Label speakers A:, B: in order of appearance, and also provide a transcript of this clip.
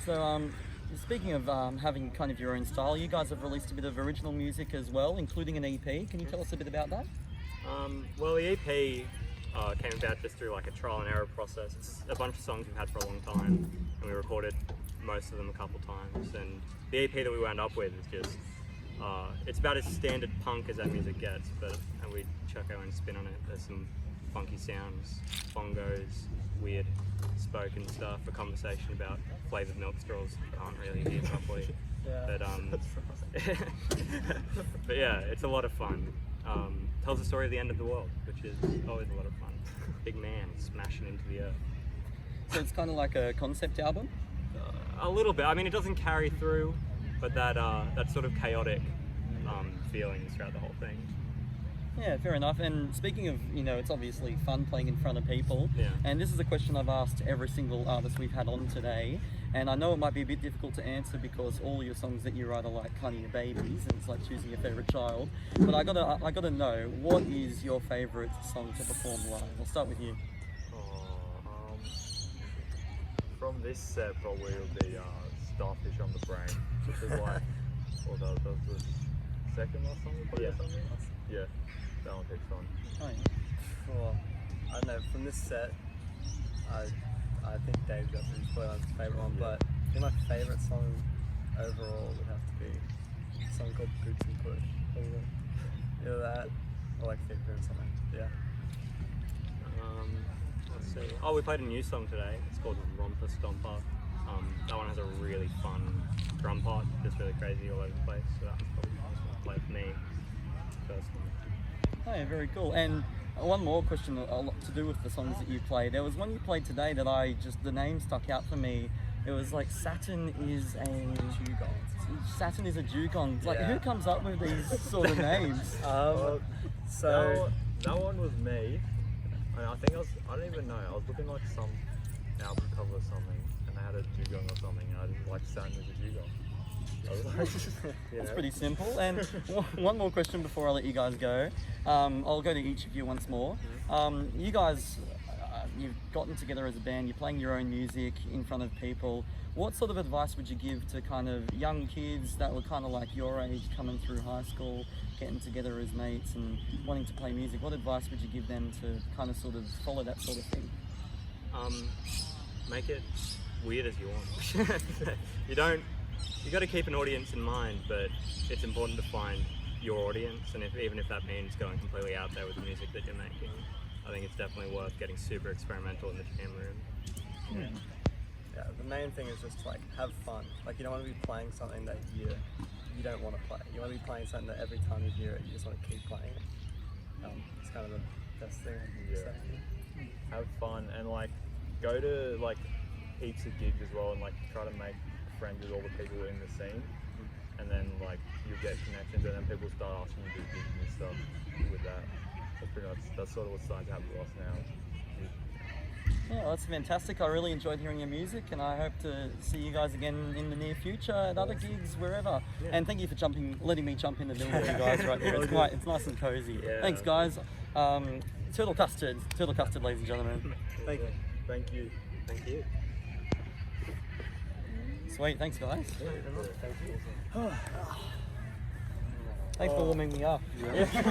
A: So, speaking of having kind of your own style, you guys have released a bit of original music as well, including an EP. Can you tell us a bit about that?
B: Well, the EP came about just through like a trial and error process. It's a bunch of songs we've had for a long time, and we recorded most of them a couple times. And the EP that we wound up with is just, it's about as standard punk as our music gets, and we chuck our own spin on it. There's some funky sounds, bongos, weird spoken stuff, a conversation about flavoured milk straws you can't really hear properly.
A: Yeah.
B: But yeah, it's a lot of fun. Tells the story of the end of the world, which is always a lot of fun. Big man smashing into the earth.
A: So it's kind of like a concept album?
B: A little bit. I mean, it doesn't carry through, but that sort of chaotic feelings throughout the whole thing.
A: Yeah, fair enough. And speaking of, it's obviously fun playing in front of people.
B: Yeah.
A: And this is a question I've asked every single artist we've had on today. And I know it might be a bit difficult to answer because all your songs that you write are like kind of your babies, and it's like choosing your favourite child. But I gotta know, what is your favourite song to perform live? I'll start with you.
C: From this set, probably it'll be Starfish on the Brain, which is like, that was the second last song we played or something? Yeah, that one takes fun.
A: Oh, yeah.
D: Well, I don't know, from this set, I think Dave Justin's probably my favourite one, but I think my favourite song overall would have to be a song called Boots and Push. Either that, or like Finger or something, yeah.
B: Let's see. Oh, we played a new song today. It's called Romper Stomper. That one has a really fun drum part, just really crazy all over the place. So that was probably the nice one to play for me personally.
A: Oh, yeah, very cool. And one more question, a lot to do with the songs that you play. There was one you played today that the name stuck out for me. It was like Saturn is a dugong. Saturn is a dugong. It's like, who comes up with these sort of names?
D: So
C: that one was me. I think I don't even know. I was looking like some album cover or something, and they had a dugong or something, and I just like Saturn is a dugong. I was like,
A: It's pretty simple. And one more question before I let you guys go. I'll go to each of you once more. You guys, you've gotten together as a band, you're playing your own music in front of people. What sort of advice would you give to kind of young kids that were kind of like your age, coming through high school, getting together as mates and wanting to play music? What advice would you give them to kind of sort of follow that sort of thing?
B: Make it weird as you want. You got to keep an audience in mind, but it's important to find your audience, and even if that means going completely out there with the music that you're making, I think it's definitely worth getting super experimental in the jam room.
D: yeah, the main thing is just to like have fun. Like, you don't want to be playing something that you don't want to play. You want to be playing something that every time you hear it, you just want to keep playing it. It's kind of the best thing I can say.
C: have fun and like go to like heaps of gigs as well, and like try to make friends with all the people in the scene, and then like you get connections, and then people start asking you to do gigs and stuff with that. That's pretty much, that's sort of what's starting to happen with us now.
A: Yeah, well, that's fantastic. I really enjoyed hearing your music, and I hope to see you guys again in the near future at other gigs, wherever. Yeah. And thank you for letting me jump in the middle with you guys right there. It's nice and cozy. Yeah. Thanks, guys. Turtle Custard, ladies and gentlemen.
C: Thank you. Thank you.
B: Thank you.
A: Sweet, thanks, guys.
C: Yeah, thank you.
A: Thanks for warming me up.
C: Yeah.